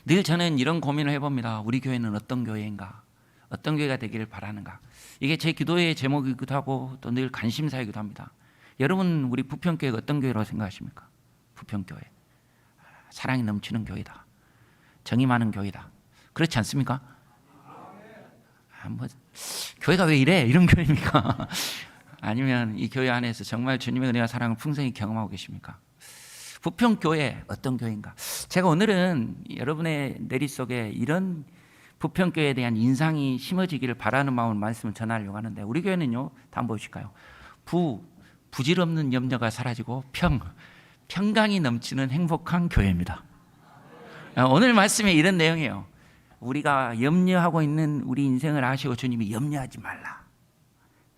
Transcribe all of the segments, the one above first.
늘 저는 이런 고민을 해봅니다. 우리 교회는 어떤 교회인가? 어떤 교회가 되기를 바라는가? 이게 제 기도의 제목이기도 하고 또 늘 관심사이기도 합니다. 여러분, 우리 부평교회가 어떤 교회라고 생각하십니까? 부평교회, 사랑이 넘치는 교회다, 정이 많은 교회다, 그렇지 않습니까? 교회가 왜 이래? 이런 교회입니까? 아니면 이 교회 안에서 정말 주님의 은혜와 사랑을 풍성히 경험하고 계십니까? 부평교회 어떤 교회인가? 제가 오늘은 여러분의 내리 속에 이런 부평교회에 대한 인상이 심어지기를 바라는 마음으로 말씀을 전하려고 하는데, 우리 교회는요, 다 한번 보실까요? 부질없는 염려가 사라지고 평강이 넘치는 행복한 교회입니다. 오늘 말씀에 이런 내용이에요. 우리가 염려하고 있는 우리 인생을 아시고 주님이 염려하지 말라.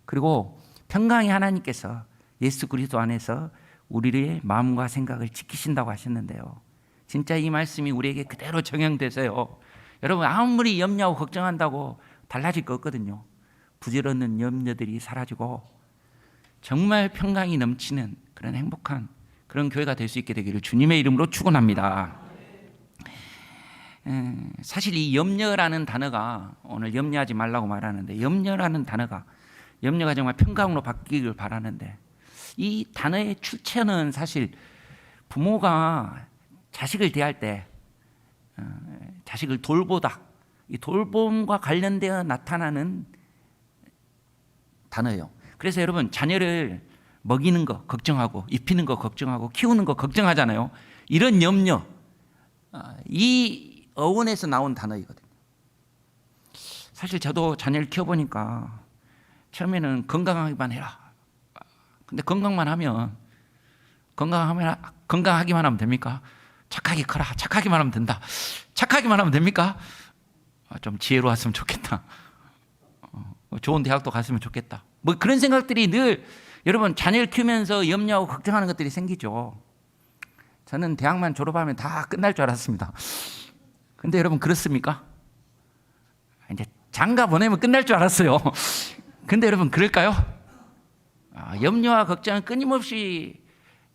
그리고 평강의 하나님께서 예수 그리스도 안에서 우리의 마음과 생각을 지키신다고 하셨는데요, 진짜 이 말씀이 우리에게 그대로 적용돼서요, 여러분 아무리 염려하고 걱정한다고 달라질 거 없거든요. 부질없는 염려들이 사라지고 정말 평강이 넘치는 그런 행복한 그런 교회가 될 수 있게 되기를 주님의 이름으로 축원합니다. 사실 이 염려라는 단어가, 오늘 염려하지 말라고 말하는데, 염려라는 단어가, 염려가 정말 평강으로 바뀌길 바라는데, 이 단어의 출처는 사실 부모가 자식을 대할 때 자식을 돌보다, 이 돌봄과 관련되어 나타나는 단어예요. 그래서 여러분, 자녀를 먹이는 거 걱정하고, 입히는 거 걱정하고, 키우는 거 걱정하잖아요. 이런 염려, 이 어원에서 나온 단어이거든요. 사실 저도 자녀를 키워보니까 처음에는 건강하기만 해라. 근데 건강하기만 하면 됩니까? 착하게 커라. 착하기만 하면 된다. 착하기만 하면 됩니까? 좀 지혜로웠으면 좋겠다. 좋은 대학도 갔으면 좋겠다. 뭐 그런 생각들이 늘 여러분 자녀를 키우면서 염려하고 걱정하는 것들이 생기죠. 저는 대학만 졸업하면 다 끝날 줄 알았습니다. 근데 여러분 그렇습니까? 이제 장가 보내면 끝날 줄 알았어요. 근데 여러분 그럴까요? 염려와 걱정은 끊임없이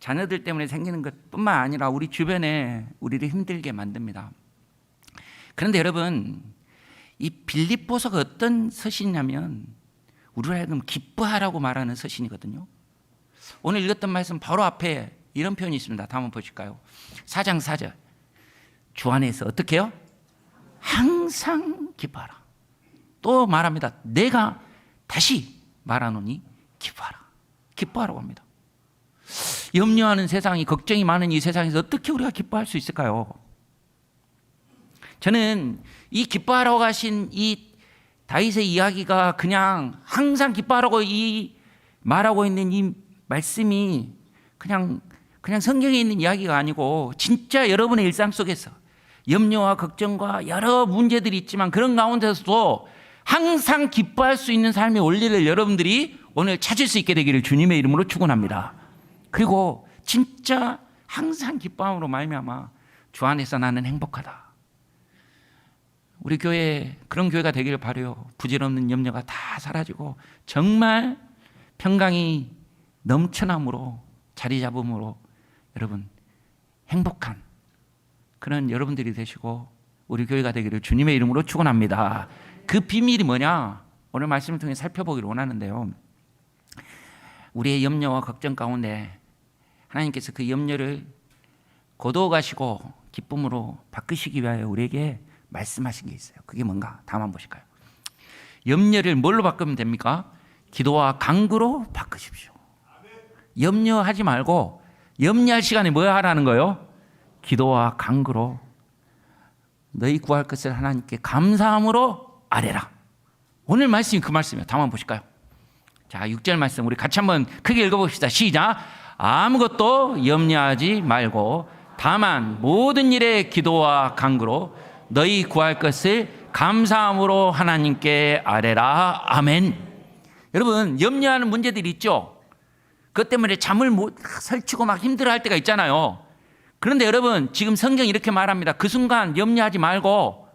자녀들 때문에 생기는 것뿐만 아니라 우리 주변에 우리를 힘들게 만듭니다. 그런데 여러분, 이 빌립보서가 어떤 서신이냐면 우리로 하여금 기뻐하라고 말하는 서신이거든요. 오늘 읽었던 말씀 바로 앞에 이런 표현이 있습니다. 다음 한번 보실까요? 4장 4절, 주 안에서 어떻게 해요? 항상 기뻐하라. 또 말합니다. 내가 다시 말하노니 기뻐하라. 기뻐하라고 합니다. 염려하는 세상이, 걱정이 많은 이 세상에서 어떻게 우리가 기뻐할 수 있을까요? 저는 이 기뻐하라고 하신 이 다윗의 이야기가 그냥 항상 기뻐하라고 이 말하고 있는 이 말씀이 그냥 성경에 있는 이야기가 아니고 진짜 여러분의 일상 속에서 염려와 걱정과 여러 문제들이 있지만 그런 가운데서도 항상 기뻐할 수 있는 삶의 원리를 여러분들이 오늘 찾을 수 있게 되기를 주님의 이름으로 축원합니다. 그리고 진짜 항상 기뻐함으로 말미암아 주 안에서 나는 행복하다. 우리 교회 그런 교회가 되기를 바라요. 부질없는 염려가 다 사라지고 정말 평강이 넘쳐남으로, 자리 잡음으로 여러분 행복한 그런 여러분들이 되시고 우리 교회가 되기를 주님의 이름으로 축원합니다. 그 비밀이 뭐냐? 오늘 말씀을 통해 살펴보기를 원하는데요, 우리의 염려와 걱정 가운데 하나님께서 그 염려를 거두어가시고 기쁨으로 바꾸시기 위하여 우리에게 말씀하신 게 있어요. 그게 뭔가? 다음 한번 보실까요? 염려를 뭘로 바꾸면 됩니까? 기도와 간구로 바꾸십시오. 염려하지 말고 염려할 시간에 뭐 하라는 거예요? 기도와 간구로 너희 구할 것을 하나님께 감사함으로 아뢰라. 오늘 말씀이 그 말씀이에요. 다음 한번 보실까요? 자, 6절 말씀 우리 같이 한번 크게 읽어봅시다. 시작. 아무것도 염려하지 말고 다만 모든 일에 기도와 간구로 너희 구할 것을 감사함으로 하나님께 아뢰라. 아멘. 여러분, 염려하는 문제들이 있죠. 그것 때문에 잠을 못 설치고 막 힘들어할 때가 있잖아요. 그런데 여러분, 지금 성경이 이렇게 말합니다. 그 순간 염려하지 말고,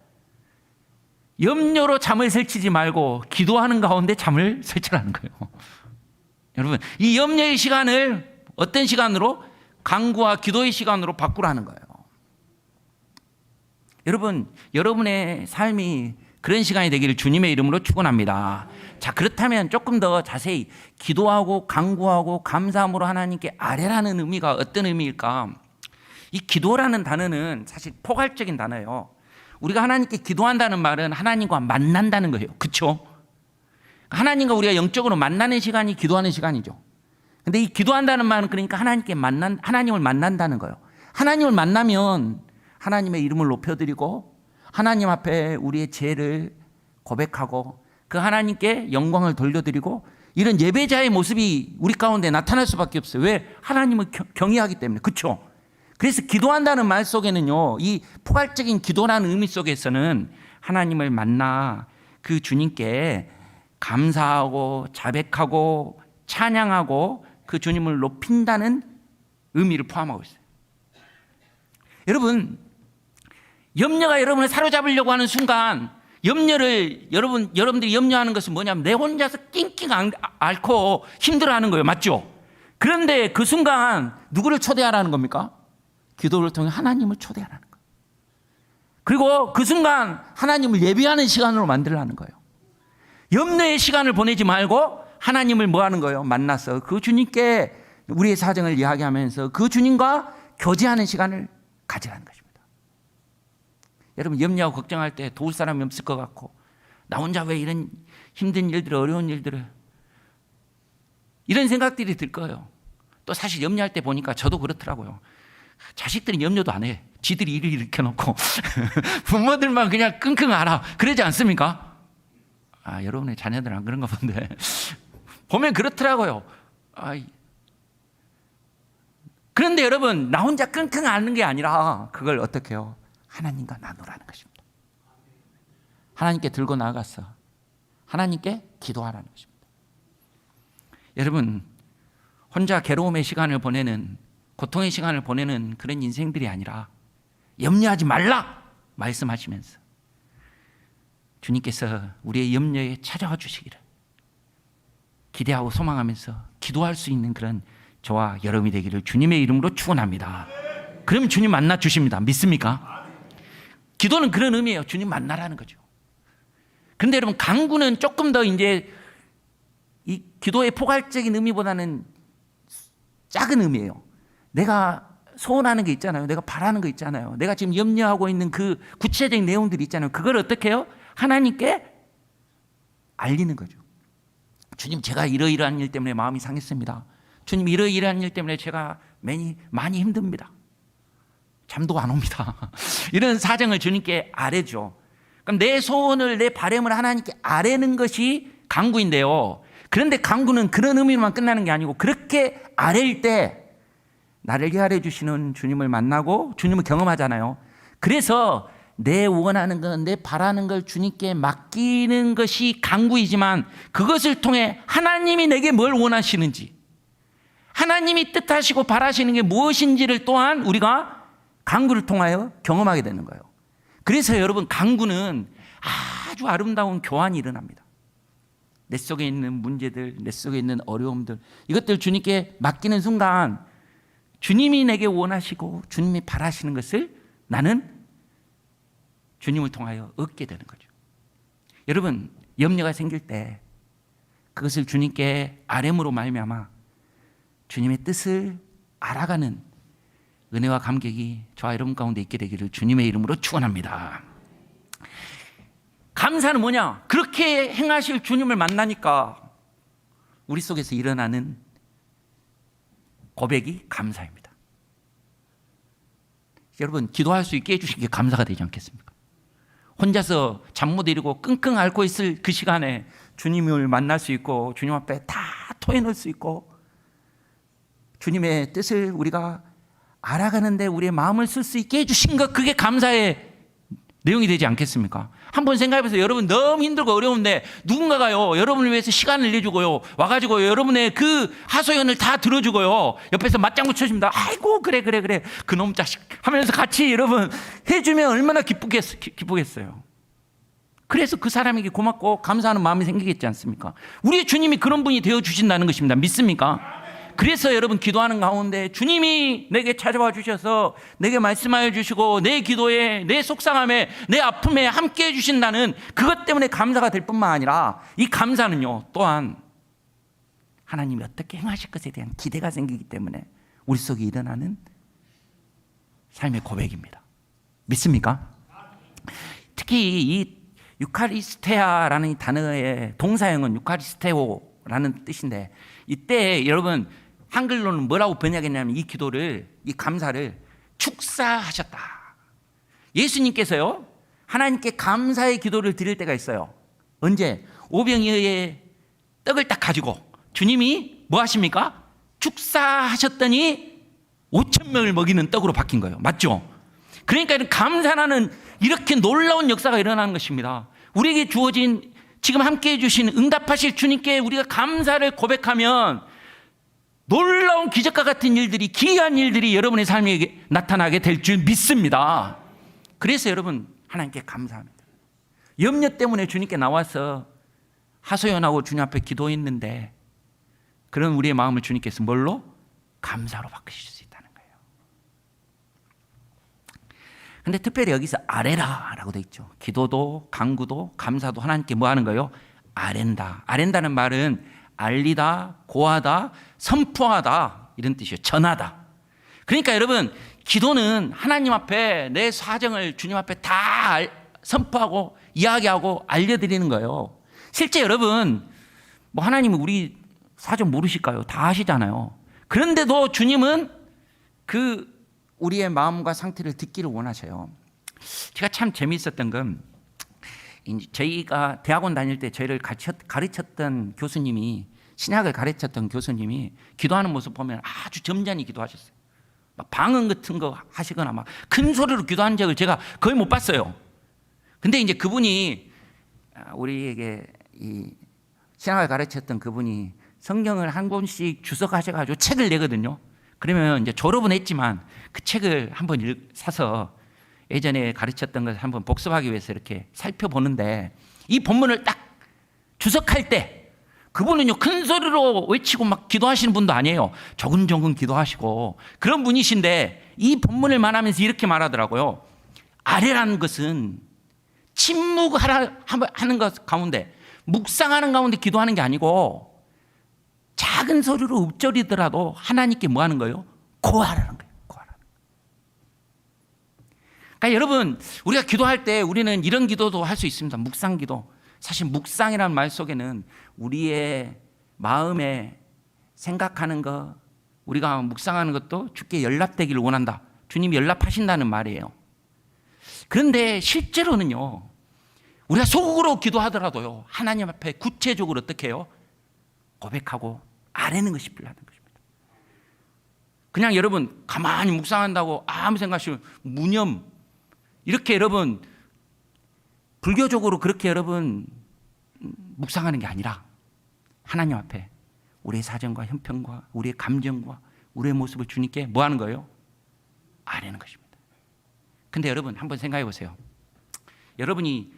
염려로 잠을 설치지 말고 기도하는 가운데 잠을 설치라는 거예요. 여러분, 이 염려의 시간을 어떤 시간으로? 간구와 기도의 시간으로 바꾸라는 거예요. 여러분, 여러분의 삶이 그런 시간이 되기를 주님의 이름으로 축원합니다. 자, 그렇다면 조금 더 자세히 기도하고 간구하고 감사함으로 하나님께 아뢰라는 의미가 어떤 의미일까? 이 기도라는 단어는 사실 포괄적인 단어예요. 우리가 하나님께 기도한다는 말은 하나님과 만난다는 거예요. 그렇죠? 하나님과 우리가 영적으로 만나는 시간이 기도하는 시간이죠. 근데 이 기도한다는 말은 그러니까 하나님을 만난다는 거예요. 하나님을 만나면 하나님의 이름을 높여드리고 하나님 앞에 우리의 죄를 고백하고 그 하나님께 영광을 돌려드리고 이런 예배자의 모습이 우리 가운데 나타날 수밖에 없어요. 왜? 하나님을 경외하기 때문에. 그렇죠? 그래서 기도한다는 말 속에는요, 이 포괄적인 기도라는 의미 속에서는 하나님을 만나 그 주님께 감사하고 자백하고 찬양하고 그 주님을 높인다는 의미를 포함하고 있어요. 여러분, 염려가 여러분을 사로잡으려고 하는 순간 여러분들이 염려하는 것은 뭐냐면 내 혼자서 낑낑 앓고 힘들어하는 거예요. 맞죠? 그런데 그 순간 누구를 초대하라는 겁니까? 기도를 통해 하나님을 초대하라는 거예요. 그리고 그 순간 하나님을 예배하는 시간으로 만들라는 거예요. 염려의 시간을 보내지 말고 하나님을 뭐 하는 거예요? 만나서 그 주님께 우리의 사정을 이야기하면서 그 주님과 교제하는 시간을 가지라는 것입니다. 여러분, 염려하고 걱정할 때 도울 사람이 없을 것 같고 나 혼자 왜 이런 힘든 일들을 어려운 일들을 이런 생각들이 들 거예요. 또 사실 염려할 때 보니까 저도 그렇더라고요. 자식들은 염려도 안 해. 지들이 일을 일으켜놓고 부모들만 그냥 끙끙 앓아. 그러지 않습니까? 아, 여러분의 자녀들은 안 그런가 본데 보면 그렇더라고요. 그런데 여러분, 나 혼자 끙끙 앓는 게 아니라 그걸 어떻게 해요? 하나님과 나누라는 것입니다. 하나님께 들고 나가서 하나님께 기도하라는 것입니다. 여러분, 혼자 괴로움의 시간을 보내는, 고통의 시간을 보내는 그런 인생들이 아니라 염려하지 말라 말씀하시면서 주님께서 우리의 염려에 찾아와 주시기를 기대하고 소망하면서 기도할 수 있는 그런 저와 여러분이 되기를 주님의 이름으로 축원합니다. 그럼 주님 만나 주십니다. 믿습니까? 기도는 그런 의미예요. 주님 만나라는 거죠. 그런데 여러분, 간구는 조금 더 이제 이 기도의 포괄적인 의미보다는 작은 의미예요. 내가 소원하는 게 있잖아요. 내가 바라는 거 있잖아요. 내가 지금 염려하고 있는 그 구체적인 내용들이 있잖아요. 그걸 어떻게 해요? 하나님께 알리는 거죠. 주님, 제가 이러이러한 일 때문에 마음이 상했습니다. 주님, 이러이러한 일 때문에 제가 많이 힘듭니다. 잠도 안 옵니다. 이런 사정을 주님께 아뢰죠. 그럼 내 소원을, 내 바람을 하나님께 아뢰는 것이 간구인데요. 그런데 간구는 그런 의미로만 끝나는 게 아니고 그렇게 아뢰일 때 나를 헤아려 주시는 주님을 만나고 주님을 경험하잖아요. 그래서 내 원하는 것, 내 바라는 걸 주님께 맡기는 것이 간구이지만 그것을 통해 하나님이 내게 뭘 원하시는지, 하나님이 뜻하시고 바라시는 게 무엇인지를 또한 우리가 간구를 통하여 경험하게 되는 거예요. 그래서 여러분, 간구는 아주 아름다운 교환이 일어납니다. 내 속에 있는 문제들, 내 속에 있는 어려움들, 이것들 주님께 맡기는 순간 주님이 내게 원하시고 주님이 바라시는 것을 나는 주님을 통하여 얻게 되는 거죠. 여러분, 염려가 생길 때 그것을 주님께 아뢰므로 말미암아 주님의 뜻을 알아가는 은혜와 감격이 저와 여러분 가운데 있게 되기를 주님의 이름으로 축원합니다. 감사는 뭐냐? 그렇게 행하실 주님을 만나니까 우리 속에서 일어나는 고백이 감사입니다. 여러분, 기도할 수 있게 해주신 게 감사가 되지 않겠습니까? 혼자서 잠 못 이루고 끙끙 앓고 있을 그 시간에 주님을 만날 수 있고 주님 앞에 다 토해놓을 수 있고 주님의 뜻을 우리가 알아가는데 우리의 마음을 쓸 수 있게 해주신 것, 그게 감사의 내용이 되지 않겠습니까? 한번 생각해보세요. 여러분, 너무 힘들고 어려운데 누군가가요, 여러분을 위해서 시간을 내주고요, 와가지고 여러분의 그 하소연을 다 들어주고요, 옆에서 맞장구 쳐줍니다. 아이고, 그래 그놈 자식 하면서 같이 여러분 해주면 얼마나 기쁘겠어요. 그래서 그 사람에게 고맙고 감사하는 마음이 생기겠지 않습니까? 우리의 주님이 그런 분이 되어주신다는 것입니다. 믿습니까? 그래서 여러분 기도하는 가운데 주님이 내게 찾아와 주셔서 내게 말씀하여 주시고 내 기도에, 내 속상함에, 내 아픔에 함께해 주신다는 그것 때문에 감사가 될 뿐만 아니라 이 감사는요 또한 하나님이 어떻게 행하실 것에 대한 기대가 생기기 때문에 우리 속에 일어나는 삶의 고백입니다. 믿습니까? 특히 이 유카리스테아라는 이 단어의 동사형은 유카리스테오라는 뜻인데 이때 여러분 한글로는 뭐라고 번역했냐면 이 기도를, 이 감사를 축사하셨다. 예수님께서요 하나님께 감사의 기도를 드릴 때가 있어요. 언제? 오병이어의 떡을 딱 가지고 주님이 뭐 하십니까? 축사하셨더니 5,000명을 먹이는 떡으로 바뀐 거예요. 맞죠? 그러니까 감사라는 이렇게 놀라운 역사가 일어나는 것입니다. 우리에게 주어진 지금 함께 해주신 응답하실 주님께 우리가 감사를 고백하면 놀라운 기적과 같은 일들이, 기이한 일들이 여러분의 삶에 나타나게 될 줄 믿습니다. 그래서 여러분 하나님께 감사합니다. 염려 때문에 주님께 나와서 하소연하고 주님 앞에 기도했는데 그런 우리의 마음을 주님께서 뭘로? 감사로 바꾸실 수 있다는 거예요. 근데 특별히 여기서 아뢰라라고 돼 있죠. 기도도 간구도 감사도 하나님께 뭐 하는 거예요? 아랜다. 아랜다는 말은 알리다, 고하다, 선포하다 이런 뜻이에요. 전하다. 그러니까 여러분 기도는 하나님 앞에 내 사정을 주님 앞에 다 선포하고 이야기하고 알려드리는 거예요. 실제 여러분 뭐 하나님은 우리 사정 모르실까요? 다 아시잖아요. 그런데도 주님은 그 우리의 마음과 상태를 듣기를 원하셔요. 제가 참 재미있었던 건 저희가 대학원 다닐 때 저희를 가르쳤던 교수님이, 신약을 가르쳤던 교수님이 기도하는 모습 보면 아주 점잖이 기도하셨어요. 막 방언 같은 거 하시거나 막 큰 소리로 기도한 적을 제가 거의 못 봤어요. 근데 이제 그분이 우리에게 이 신학을 가르쳤던 그분이 성경을 한 권씩 주석하셔가지고 책을 내거든요. 그러면 이제 졸업은 했지만 그 책을 한번 사서 예전에 가르쳤던 것을 한번 복습하기 위해서 이렇게 살펴보는데 이 본문을 딱 주석할 때 그분은요 큰 소리로 외치고 막 기도하시는 분도 아니에요. 조근조근 기도하시고 그런 분이신데 이 본문을 말하면서 이렇게 말하더라고요. 아뢰라는 것은 침묵하는 것 가운데, 묵상하는 가운데 기도하는 게 아니고 작은 소리로 읊조리더라도 하나님께 뭐 하는 거예요? 고하라는 거예요. 고하라는 거예요. 그러니까 여러분 우리가 기도할 때 우리는 이런 기도도 할 수 있습니다. 묵상 기도. 사실 묵상이라는 말 속에는 우리의 마음에 생각하는 거, 우리가 묵상하는 것도 주께 연락되기를 원한다. 주님이 연락하신다는 말이에요. 그런데 실제로는요 우리가 속으로 기도하더라도요 하나님 앞에 구체적으로 어떻게 해요? 고백하고 아뢰는 것이 필요하다는 것입니다. 그냥 여러분 가만히 묵상한다고 아무 생각 없이 무념 이렇게 여러분 불교적으로 그렇게 여러분 묵상하는 게 아니라 하나님 앞에 우리의 사정과 형편과 우리의 감정과 우리의 모습을 주님께 뭐 하는 거예요? 아뢰는 것입니다. 근데 여러분 한번 생각해 보세요. 여러분이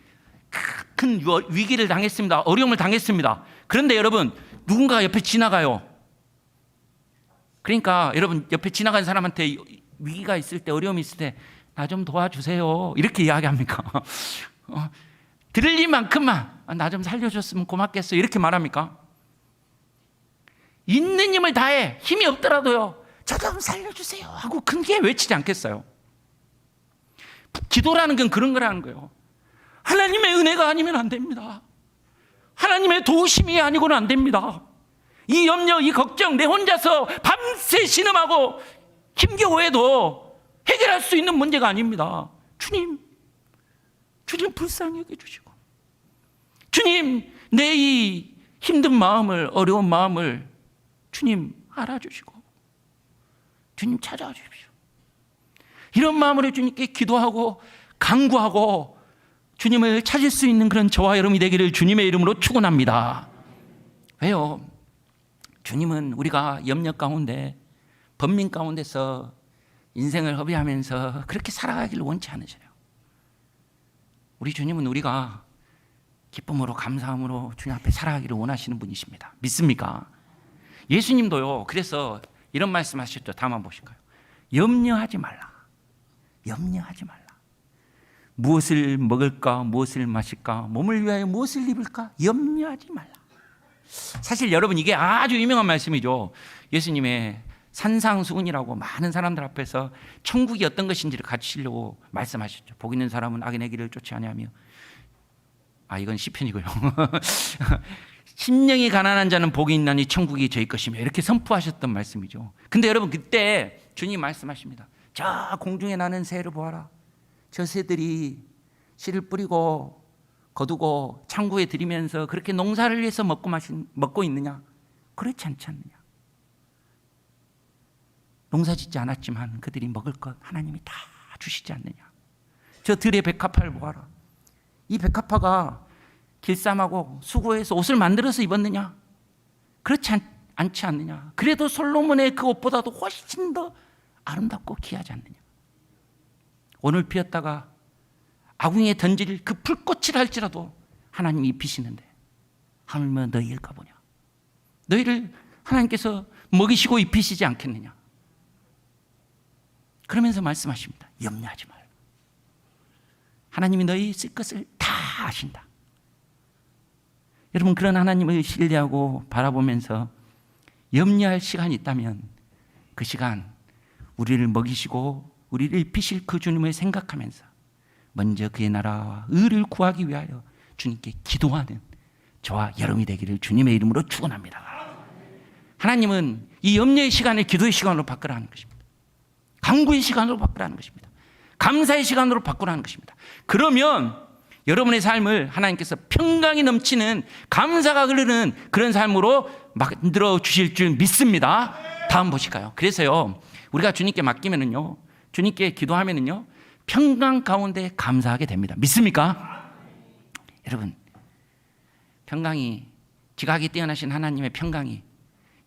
큰 위기를 당했습니다. 어려움을 당했습니다. 그런데 여러분 누군가 옆에 지나가요. 그러니까 여러분 옆에 지나간 사람한테 위기가 있을 때, 어려움이 있을 때 나 좀 도와주세요 이렇게 이야기합니까? 들을 일만큼만 나 좀 살려줬으면 고맙겠어 이렇게 말합니까? 있는 힘을 다해 힘이 없더라도요 저 좀 살려주세요 하고 크게 외치지 않겠어요? 기도라는 건 그런 거라는 거예요. 하나님의 은혜가 아니면 안 됩니다. 하나님의 도우심이 아니고는 안 됩니다. 이 염려, 이 걱정 내 혼자서 밤새 신음하고 힘겨워해도 해결할 수 있는 문제가 아닙니다. 주님 불쌍히 여겨주시고 주님 내 이 힘든 마음을, 어려운 마음을 주님 알아주시고 주님 찾아와 주십시오. 이런 마음으로 주님께 기도하고 간구하고 주님을 찾을 수 있는 그런 저와 여러분이 되기를 주님의 이름으로 축원합니다. 왜요? 주님은 우리가 염려 가운데, 번민 가운데서 인생을 허비하면서 그렇게 살아가기를 원치 않으셔요. 우리 주님은 우리가 기쁨으로 감사함으로 주님 앞에 살아가기를 원하시는 분이십니다. 믿습니까? 예수님도요, 그래서 이런 말씀하셨죠. 다음 한번 보실까요? 염려하지 말라. 염려하지 말라. 무엇을 먹을까, 무엇을 마실까, 몸을 위하여 무엇을 입을까, 염려하지 말라. 사실 여러분, 이게 아주 유명한 말씀이죠. 예수님의 산상수훈이라고 많은 사람들 앞에서 천국이 어떤 것인지를 가르치려고 말씀하셨죠. 복 있는 사람은 악인의 길을 쫓지 아니하며, 이건 시편이고요. 심령이 가난한 자는 복이 있나니 천국이 저희 것이며, 이렇게 선포하셨던 말씀이죠. 근데 여러분, 그때 주님 말씀하십니다. 저 공중에 나는 새를 보아라. 저 새들이 씨를 뿌리고 거두고 창고에 들이면서 그렇게 농사를 위해서 먹고 있느냐? 그렇지 않지 않느냐? 농사 짓지 않았지만 그들이 먹을 것 하나님이 다 주시지 않느냐? 저 들의 백합화를 보아라. 이 백합화가 길쌈하고 수고해서 옷을 만들어서 입었느냐? 그렇지 않지 않느냐? 그래도 솔로몬의 그 옷보다도 훨씬 더 아름답고 귀하지 않느냐? 오늘 피었다가 아궁이에 던질 그 불꽃을 할지라도 하나님이 입히시는데 하물며 너희일까 보냐? 너희를 하나님께서 먹이시고 입히시지 않겠느냐? 그러면서 말씀하십니다. 염려하지 말라. 하나님이 너희 쓸 것을 다 아신다. 여러분, 그런 하나님을 신뢰하고 바라보면서 염려할 시간이 있다면 그 시간, 우리를 먹이시고 우리를 입히실 그 주님을 생각하면서 먼저 그의 나라와 의를 구하기 위하여 주님께 기도하는 저와 여러분이 되기를 주님의 이름으로 축원합니다. 하나님은 이 염려의 시간을 기도의 시간으로 바꾸라는 것입니다. 간구의 시간으로 바꾸라는 것입니다. 감사의 시간으로 바꾸라는 것입니다. 그러면 여러분의 삶을 하나님께서 평강이 넘치는, 감사가 흐르는 그런 삶으로 만들어 주실 줄 믿습니다. 다음 보실까요? 그래서요, 우리가 주님께 맡기면은요, 주님께 기도하면은요, 평강 가운데 감사하게 됩니다. 믿습니까? 여러분, 평강이, 지각이 뛰어나신 하나님의 평강이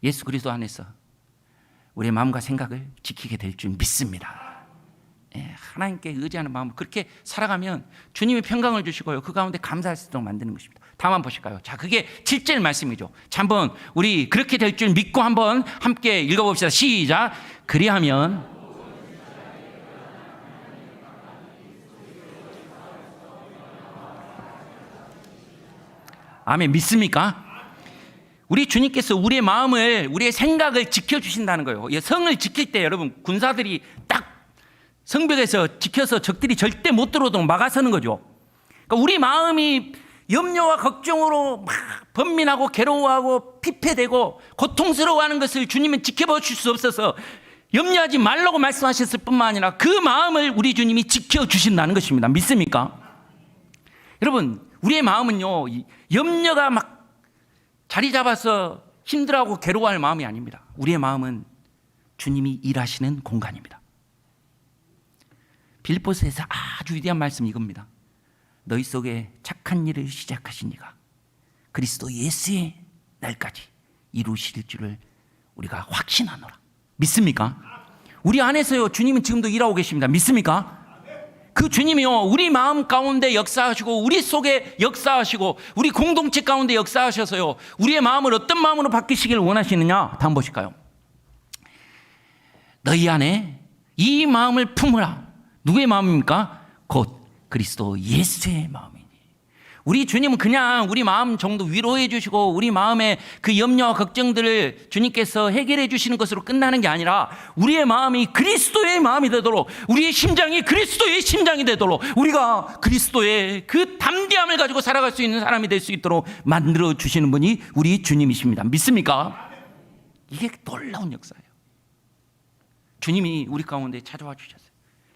예수 그리스도 안에서 우리의 마음과 생각을 지키게 될 줄 믿습니다. 하나님께 의지하는 마음을 그렇게 살아가면 주님이 평강을 주시고요, 그 가운데 감사할 수 있도록 만드는 것입니다. 다음 한번 보실까요? 자, 그게 7절 말씀이죠. 자, 한번 우리 그렇게 될 줄 믿고 한번 함께 읽어봅시다. 시작. 그리하면 아멘. 믿습니까? 우리 주님께서 우리의 마음을, 우리의 생각을 지켜주신다는 거예요. 성을 지킬 때 여러분, 군사들이 딱 성벽에서 지켜서 적들이 절대 못 들어오도록 막아서는 거죠. 그러니까 우리 마음이 염려와 걱정으로 막 번민하고 괴로워하고 피폐되고 고통스러워하는 것을 주님은 지켜봐 주실 수 없어서 염려하지 말라고 말씀하셨을 뿐만 아니라 그 마음을 우리 주님이 지켜주신다는 것입니다. 믿습니까? 여러분, 우리의 마음은요, 염려가 막 자리 잡아서 힘들어하고 괴로워할 마음이 아닙니다. 우리의 마음은 주님이 일하시는 공간입니다. 빌립보서에서 아주 위대한 말씀이 이겁니다. 너희 속에 착한 일을 시작하신 이가 그리스도 예수의 날까지 이루실 줄을 우리가 확신하노라. 믿습니까? 우리 안에서요, 주님은 지금도 일하고 계십니다. 믿습니까? 그 주님이요, 우리 마음 가운데 역사하시고 우리 속에 역사하시고 우리 공동체 가운데 역사하셔서요, 우리의 마음을 어떤 마음으로 바뀌시기를 원하시느냐? 다음 보실까요? 너희 안에 이 마음을 품으라. 누구의 마음입니까? 곧 그리스도 예수의 마음이니. 우리 주님은 그냥 우리 마음 정도 위로해 주시고 우리 마음의 그 염려와 걱정들을 주님께서 해결해 주시는 것으로 끝나는 게 아니라 우리의 마음이 그리스도의 마음이 되도록, 우리의 심장이 그리스도의 심장이 되도록, 우리가 그리스도의 그 담대함을 가지고 살아갈 수 있는 사람이 될 수 있도록 만들어 주시는 분이 우리 주님이십니다. 믿습니까? 이게 놀라운 역사예요. 주님이 우리 가운데 찾아와 주셨어요.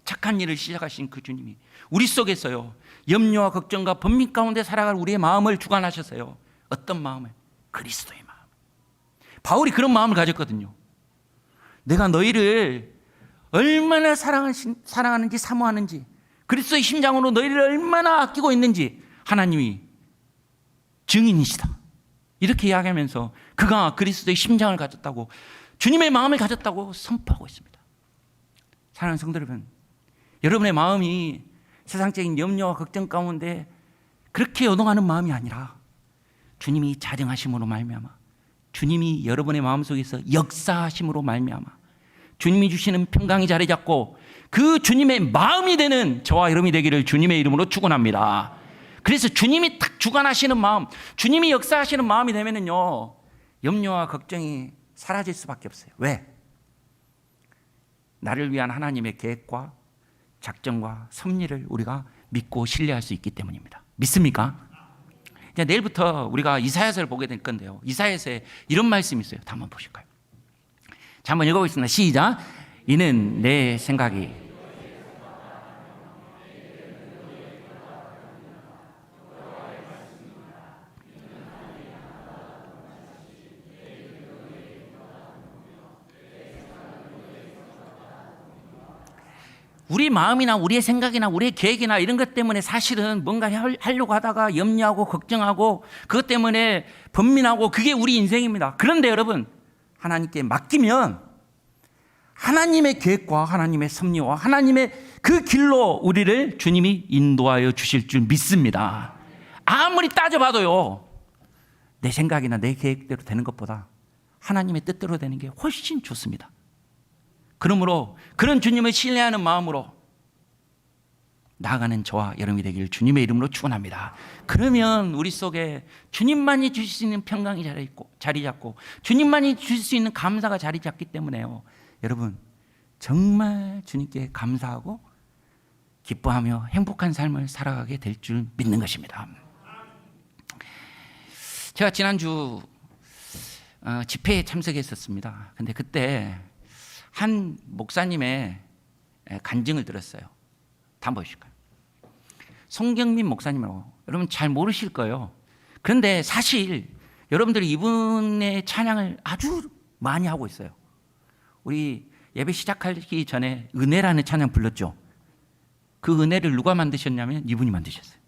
착한 일을 시작하신 그 주님이 우리 속에서요, 염려와 걱정과 번민 가운데 살아갈 우리의 마음을 주관하셨어요. 어떤 마음을? 그리스도의 마음. 바울이 그런 마음을 가졌거든요. 내가 너희를 얼마나 사랑하는지 사모하는지, 그리스도의 심장으로 너희를 얼마나 아끼고 있는지 하나님이 증인이시다. 이렇게 이야기하면서 그가 그리스도의 심장을 가졌다고, 주님의 마음을 가졌다고 선포하고 있습니다. 사랑하는 성도 여러분, 여러분의 마음이 세상적인 염려와 걱정 가운데 그렇게 요동하는 마음이 아니라 주님이 자정하심으로 말미암아 주님이 여러분의 마음속에서 역사하심으로 말미암아 주님이 주시는 평강이 자리 잡고 그 주님의 마음이 되는 저와 여러분이 되기를 주님의 이름으로 축원합니다. 그래서 주님이 딱 주관하시는 마음, 주님이 역사하시는 마음이 되면은요, 염려와 걱정이 사라질 수밖에 없어요. 왜? 나를 위한 하나님의 계획과 작정과 섭리를 우리가 믿고 신뢰할 수 있기 때문입니다. 믿습니까? 이제 내일부터 우리가 이사야서를 보게 될 건데요, 이사야서에 이런 말씀이 있어요. 한번 보실까요? 자, 한번 읽어보겠습니다. 시작. 이는 내 생각이 우리 마음이나 우리의 생각이나 우리의 계획이나 이런 것 때문에 사실은 뭔가 하려고 하다가 염려하고 걱정하고 그것 때문에 번민하고 그게 우리 인생입니다. 그런데 여러분, 하나님께 맡기면 하나님의 계획과 하나님의 섭리와 하나님의 그 길로 우리를 주님이 인도하여 주실 줄 믿습니다. 아무리 따져봐도요, 내 생각이나 내 계획대로 되는 것보다 하나님의 뜻대로 되는 게 훨씬 좋습니다. 그러므로 그런 주님을 신뢰하는 마음으로 나아가는 저와 여러분이 되기를 주님의 이름으로 축원합니다. 그러면 우리 속에 주님만이 주실 수 있는 평강이 자리 잡고 주님만이 주실 수 있는 감사가 자리 잡기 때문에요, 여러분 정말 주님께 감사하고 기뻐하며 행복한 삶을 살아가게 될 줄 믿는 것입니다. 제가 지난주 집회에 참석했었습니다. 근데 그때 한 목사님의 간증을 들었어요. 한번 보실까요? 송경민 목사님이라고 여러분 잘 모르실 거예요. 그런데 사실 여러분들이 이분의 찬양을 아주 많이 하고 있어요. 우리 예배 시작하기 전에 은혜라는 찬양 불렀죠. 그 은혜를 누가 만드셨냐면 이분이 만드셨어요.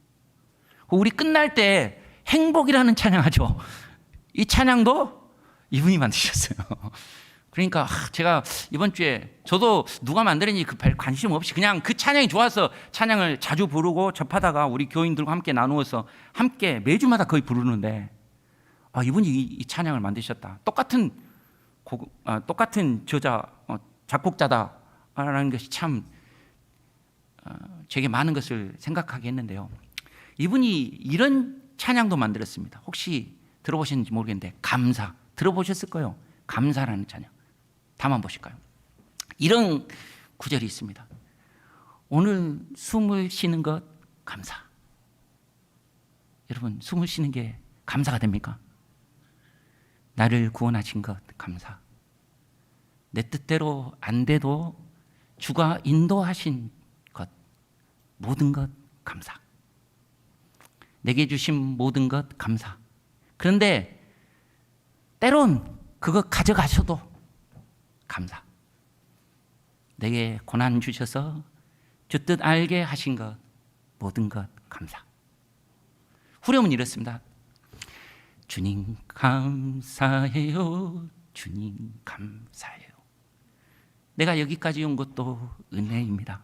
우리 끝날 때 행복이라는 찬양하죠. 이 찬양도 이분이 만드셨어요. 그러니까 제가 이번 주에 저도 누가 만들었는지 별 관심 없이 그냥 그 찬양이 좋아서 찬양을 자주 부르고 접하다가 우리 교인들과 함께 나누어서 함께 매주마다 거의 부르는데, 이분이 이 찬양을 만드셨다. 똑같은 저자 작곡자다라는 것이 참 제게 많은 것을 생각하게 했는데요. 이분이 이런 찬양도 만들었습니다. 혹시 들어보셨는지 모르겠는데 감사 들어보셨을 거예요. 감사라는 찬양. 다만 보실까요? 이런 구절이 있습니다. 오늘 숨을 쉬는 것 감사. 여러분, 숨을 쉬는 게 감사가 됩니까? 나를 구원하신 것 감사. 내 뜻대로 안 돼도 주가 인도하신 것, 모든 것 감사. 내게 주신 모든 것 감사. 그런데 때론 그거 가져가셔도 감사. 내게 고난 주셔서 주 뜻 알게 하신 것, 모든 것 감사. 후렴은 이렇습니다. 주님 감사해요. 주님 감사해요. 내가 여기까지 온 것도 은혜입니다.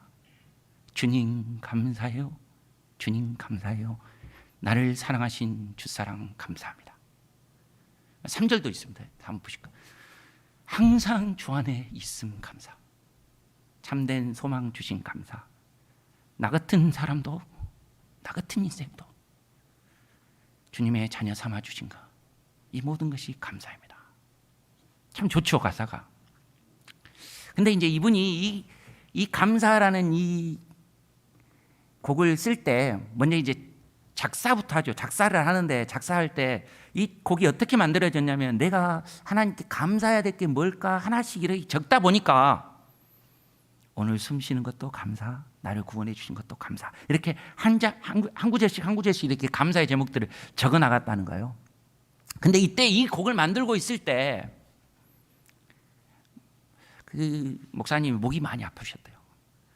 주님 감사해요. 주님 감사해요. 나를 사랑하신 주사랑 감사합니다. 3절도 있습니다. 한번 보실까요? 항상 주 안에 있음 감사. 참된 소망 주신 감사. 나 같은 사람도, 나 같은 인생도 주님의 자녀 삼아 주신 것, 이 모든 것이 감사입니다. 참 좋죠, 가사가. 근데 이제 이분이 이 감사라는 이 곡을 쓸 때 먼저 이제 작사부터 하죠. 작사를 하는데 작사할 때 이 곡이 어떻게 만들어졌냐면, 내가 하나님께 감사해야 될 게 뭘까 하나씩 이렇게 적다 보니까 오늘 숨 쉬는 것도 감사, 나를 구원해 주신 것도 감사, 이렇게 한 구절씩 이렇게 감사의 제목들을 적어 나갔다는 거예요. 근데 이때 이 곡을 만들고 있을 때 그 목사님이 목이 많이 아프셨대요.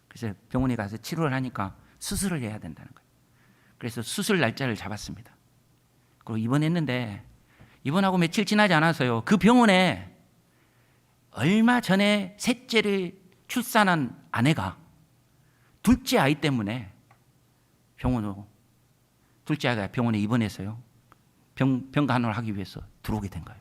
그래서 병원에 가서 치료를 하니까 수술을 해야 된다는 거예요. 그래서 수술 날짜를 잡았습니다. 그리고 입원했는데, 입원하고 며칠 지나지 않아서요, 그 병원에 얼마 전에 셋째를 출산한 아내가 둘째 아이 때문에 둘째 아이가 병원에 입원해서요, 병간호를 하기 위해서 들어오게 된 거예요.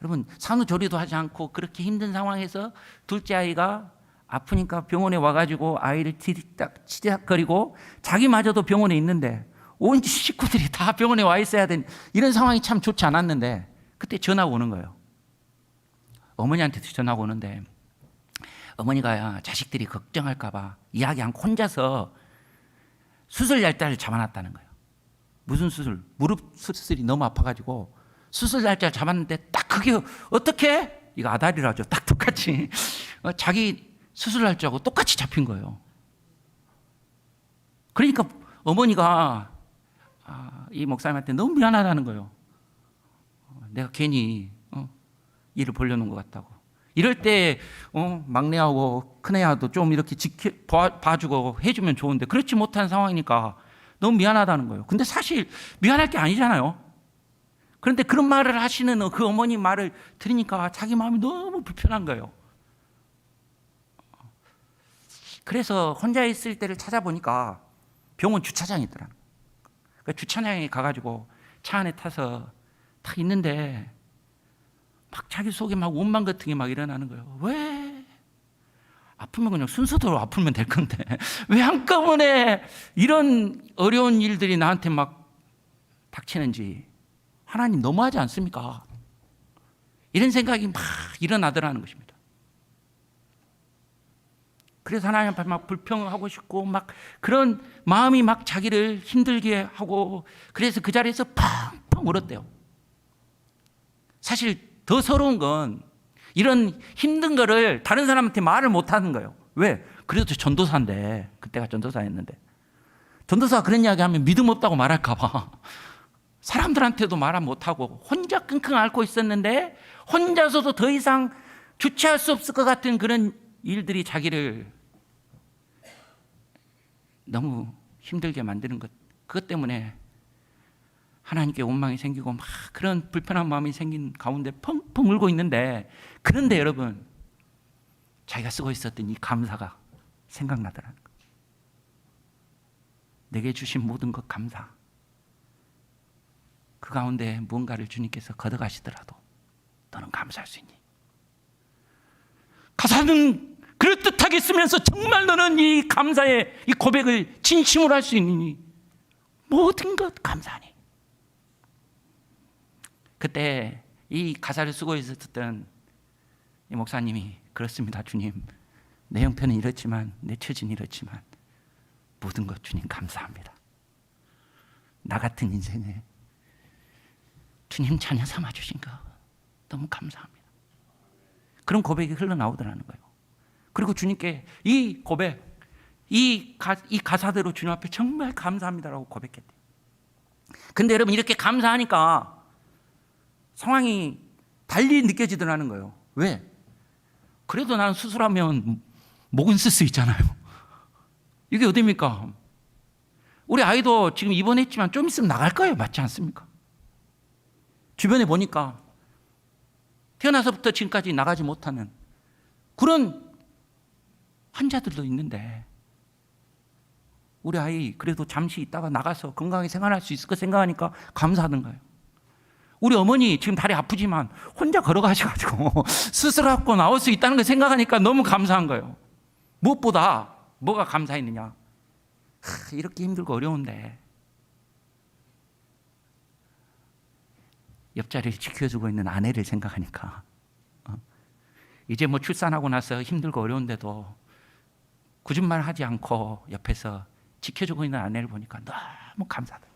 여러분 산후조리도 하지 않고 그렇게 힘든 상황에서 둘째 아이가 아프니까 병원에 와가지고 아이를 치닥치닥거리고 자기마저도 병원에 있는데 온 식구들이 다 병원에 와 있어야 되는 이런 상황이 참 좋지 않았는데 그때 전화가 오는 거예요. 어머니한테도 전화가 오는데 어머니가 자식들이 걱정할까 봐 이야기 않고 혼자서 수술 날짜를 잡아놨다는 거예요. 무슨 수술? 무릎 수술이 너무 아파가지고 수술 날짜를 잡았는데 딱 그게 어떻게? 이거 아다리라죠. 딱 똑같이 자기 수술 날짜하고 똑같이 잡힌 거예요. 그러니까 어머니가 이 목사님한테 너무 미안하다는 거예요. 내가 괜히 일을 벌려놓은 것 같다고. 이럴 때 막내하고 큰애하고 좀 이렇게 봐주고 해주면 좋은데 그렇지 못한 상황이니까 너무 미안하다는 거예요. 근데 사실 미안할 게 아니잖아요. 그런데 그런 말을 하시는 그 어머니 말을 들으니까 자기 마음이 너무 불편한 거예요. 그래서 혼자 있을 때를 찾아보니까 병원 주차장이 있더라고요. 그 주차장에 가가지고 차 안에 타서 딱 있는데 막 자기 속에 막 원망 같은 게 막 일어나는 거예요. 왜? 아프면 그냥 순서대로 아프면 될 건데 왜 한꺼번에 이런 어려운 일들이 나한테 막 닥치는지 하나님 너무하지 않습니까? 이런 생각이 막 일어나더라는 것입니다. 그래서 하나님 앞에 막 불평하고 싶고 막 그런 마음이 막 자기를 힘들게 하고 그래서 그 자리에서 펑펑 울었대요. 사실 더 서러운 건 이런 힘든 거를 다른 사람한테 말을 못 하는 거예요. 왜? 그래도 전도사인데 그때가 전도사였는데 전도사가 그런 이야기 하면 믿음 없다고 말할까 봐 사람들한테도 말 못하고 혼자 끙끙 앓고 있었는데 혼자서도 더 이상 주체할 수 없을 것 같은 그런 일들이 자기를 너무 힘들게 만드는 것, 그것 때문에 하나님께 원망이 생기고 막 그런 불편한 마음이 생긴 가운데 펑펑 울고 있는데 그런데 여러분 자기가 쓰고 있었던 이 감사가 생각나더라는 거예요. 내게 주신 모든 것 감사. 그 가운데 무언가를 주님께서 걷어가시더라도 너는 감사할 수 있니? 가사는 그럴듯하게 쓰면서 정말 너는 이 감사의 이 고백을 진심으로 할 수 있니? 모든 것 감사하니. 그때 이 가사를 쓰고 있었던 이 목사님이 그렇습니다. 주님, 내 형편은 이렇지만 내 처지는 이렇지만 모든 것 주님 감사합니다. 나 같은 인생에 주님 자녀 삼아주신 거 너무 감사합니다. 그런 고백이 흘러나오더라는 거예요. 그리고 주님께 이 고백, 이 가사대로 주님 앞에 정말 감사합니다라고 고백했대요. 근데 여러분 이렇게 감사하니까 상황이 달리 느껴지더라는 거예요. 왜? 그래도 나는 수술하면 목은 쓸 수 있잖아요. 이게 어딥니까? 우리 아이도 지금 입원했지만 좀 있으면 나갈 거예요. 맞지 않습니까? 주변에 보니까 태어나서부터 지금까지 나가지 못하는 그런 환자들도 있는데 우리 아이 그래도 잠시 있다가 나가서 건강하게 생활할 수 있을 거 생각하니까 감사하는 거예요. 우리 어머니 지금 다리 아프지만 혼자 걸어가셔가지고 수술하고 나올 수 있다는 걸 생각하니까 너무 감사한 거예요. 무엇보다 뭐가 감사했느냐? 이렇게 힘들고 어려운데 옆자리를 지켜주고 있는 아내를 생각하니까 이제 뭐 출산하고 나서 힘들고 어려운데도 거짓말 하지 않고 옆에서 지켜주고 있는 아내를 보니까 너무 감사하다.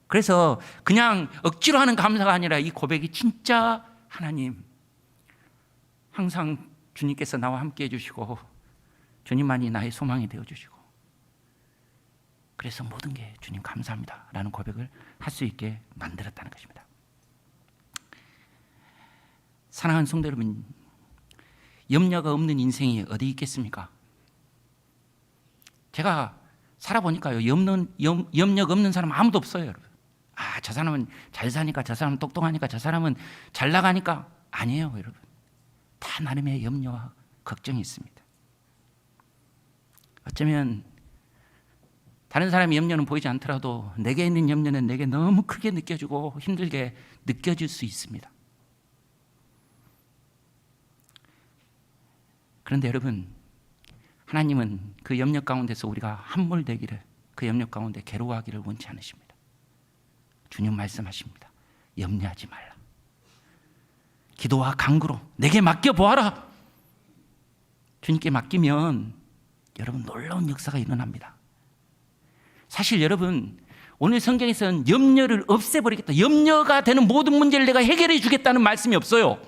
그래서 그냥 억지로 하는 감사가 아니라 이 고백이 진짜 하나님 항상 주님께서 나와 함께 해주시고 주님만이 나의 소망이 되어주시고 그래서 모든 게 주님 감사합니다 라는 고백을 할 수 있게 만들었다는 것입니다. 사랑하는 성도 여러분, 염려가 없는 인생이 어디 있겠습니까? 제가 살아보니까요, 염려가 없는 사람 아무도 없어요. 여러분. 저 사람은 잘 사니까, 저 사람은 똑똑하니까, 저 사람은 잘 나가니까. 아니에요, 여러분. 다 나름의 염려와 걱정이 있습니다. 어쩌면 다른 사람의 염려는 보이지 않더라도 내게 있는 염려는 내게 너무 크게 느껴지고 힘들게 느껴질 수 있습니다. 그런데 여러분, 하나님은 그 염려 가운데서 우리가 함몰되기를, 그 염려 가운데 괴로워하기를 원치 않으십니다. 주님 말씀하십니다. 염려하지 말라. 기도와 간구로 내게 맡겨보아라. 주님께 맡기면 여러분 놀라운 역사가 일어납니다. 사실 여러분, 오늘 성경에서는 염려를 없애버리겠다, 염려가 되는 모든 문제를 내가 해결해 주겠다는 말씀이 없어요.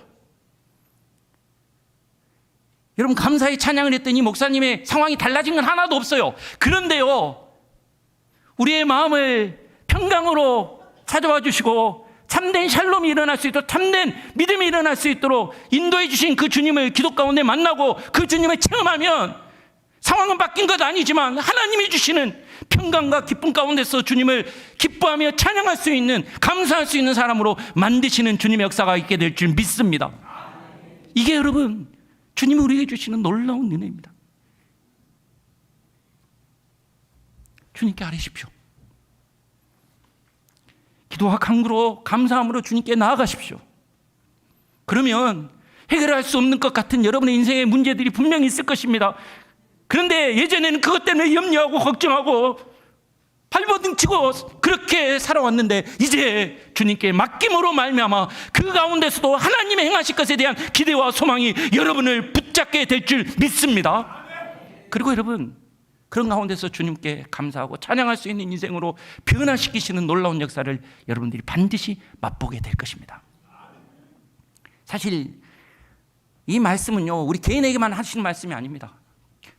여러분, 감사의 찬양을 했더니 목사님의 상황이 달라진 건 하나도 없어요. 그런데요, 우리의 마음을 평강으로 찾아와 주시고 참된 샬롬이 일어날 수 있도록, 참된 믿음이 일어날 수 있도록 인도해 주신 그 주님을 기도 가운데 만나고 그 주님을 체험하면 상황은 바뀐 것 아니지만 하나님이 주시는 평강과 기쁨 가운데서 주님을 기뻐하며 찬양할 수 있는, 감사할 수 있는 사람으로 만드시는 주님의 역사가 있게 될 줄 믿습니다. 이게 여러분, 주님이 우리에게 주시는 놀라운 은혜입니다. 주님께 아뢰십시오. 기도와 간구로, 감사함으로 주님께 나아가십시오. 그러면 해결할 수 없는 것 같은 여러분의 인생의 문제들이 분명히 있을 것입니다. 그런데 예전에는 그것 때문에 염려하고 걱정하고 발버둥치고 그렇게 살아왔는데, 이제 주님께 맡김으로 말미암아 그 가운데서도 하나님의 행하실 것에 대한 기대와 소망이 여러분을 붙잡게 될 줄 믿습니다. 그리고 여러분, 그런 가운데서 주님께 감사하고 찬양할 수 있는 인생으로 변화시키시는 놀라운 역사를 여러분들이 반드시 맛보게 될 것입니다. 사실 이 말씀은요, 우리 개인에게만 하시는 말씀이 아닙니다.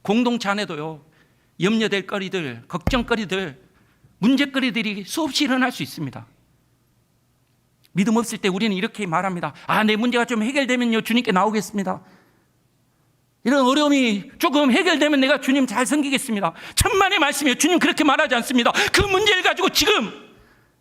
공동체 안에도요, 염려될 거리들, 걱정거리들, 문제거리들이 수없이 일어날 수 있습니다. 믿음 없을 때 우리는 이렇게 말합니다. 내 문제가 좀 해결되면요, 주님께 나오겠습니다. 이런 어려움이 조금 해결되면 내가 주님 잘 섬기겠습니다. 천만의 말씀이에요. 주님 그렇게 말하지 않습니다. 그 문제를 가지고 지금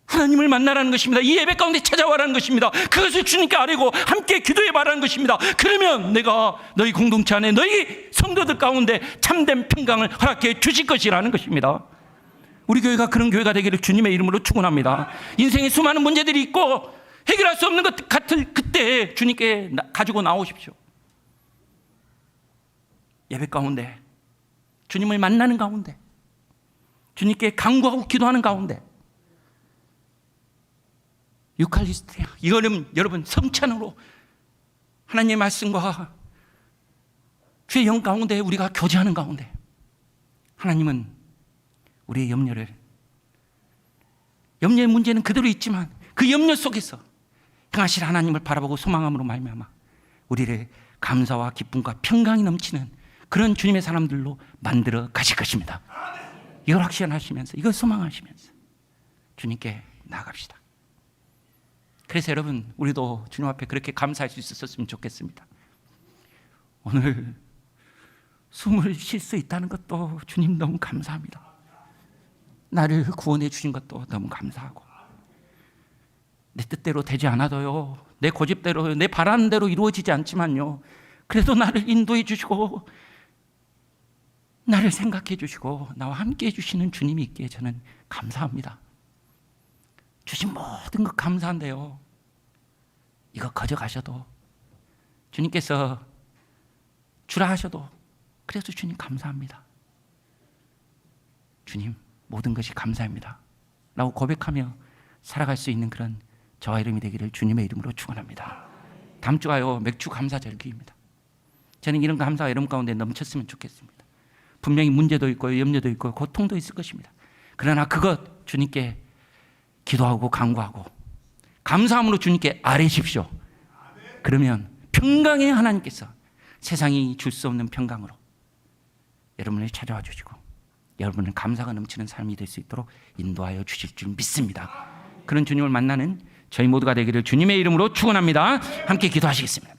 하나님을 만나라는 것입니다. 이 예배 가운데 찾아와라는 것입니다. 그것을 주님께 아뢰고 함께 기도해 바라는 것입니다. 그러면 내가 너희 공동체 안에, 너희 성도들 가운데 참된 평강을 허락해 주실 것이라는 것입니다. 우리 교회가 그런 교회가 되기를 주님의 이름으로 축원합니다. 인생에 수많은 문제들이 있고 해결할 수 없는 것 같을 그때 주님께 가지고 나오십시오. 예배 가운데, 주님을 만나는 가운데, 주님께 간구하고 기도하는 가운데, 유칼리스티아, 이거는 여러분 성찬으로 하나님의 말씀과 주의 영 가운데 우리가 교제하는 가운데 하나님은 우리의 염려의 문제는 그대로 있지만 그 염려 속에서 행하실 하나님을 바라보고 소망함으로 말미암아 우리를 감사와 기쁨과 평강이 넘치는 그런 주님의 사람들로 만들어 가실 것입니다. 이걸 확신하시면서, 이걸 소망하시면서 주님께 나아갑시다. 그래서 여러분, 우리도 주님 앞에 그렇게 감사할 수 있었으면 좋겠습니다. 오늘 숨을 쉴 수 있다는 것도 주님 너무 감사합니다. 나를 구원해 주신 것도 너무 감사하고, 내 뜻대로 되지 않아도요, 내 고집대로, 내 바라는 대로 이루어지지 않지만요, 그래도 나를 인도해 주시고 나를 생각해 주시고 나와 함께 해 주시는 주님이 있기에 저는 감사합니다. 주신 모든 것 감사한데요, 이거 거저가셔도, 주님께서 주라 하셔도 그래도 주님 감사합니다. 주님 모든 것이 감사합니다 라고 고백하며 살아갈 수 있는 그런 저와 이름이 되기를 주님의 이름으로 축원합니다. 다음 주가요, 맥주 감사절기입니다. 저는 이런 감사가 여러분 가운데 넘쳤으면 좋겠습니다. 분명히 문제도 있고 염려도 있고 고통도 있을 것입니다. 그러나 그것 주님께 기도하고 간구하고 감사함으로 주님께 아뢰십시오. 그러면 평강의 하나님께서 세상이 줄 수 없는 평강으로 여러분을 찾아와 주시고 여러분은 감사가 넘치는 삶이 될 수 있도록 인도하여 주실 줄 믿습니다. 그런 주님을 만나는 저희 모두가 되기를 주님의 이름으로 축원합니다. 함께 기도하시겠습니다.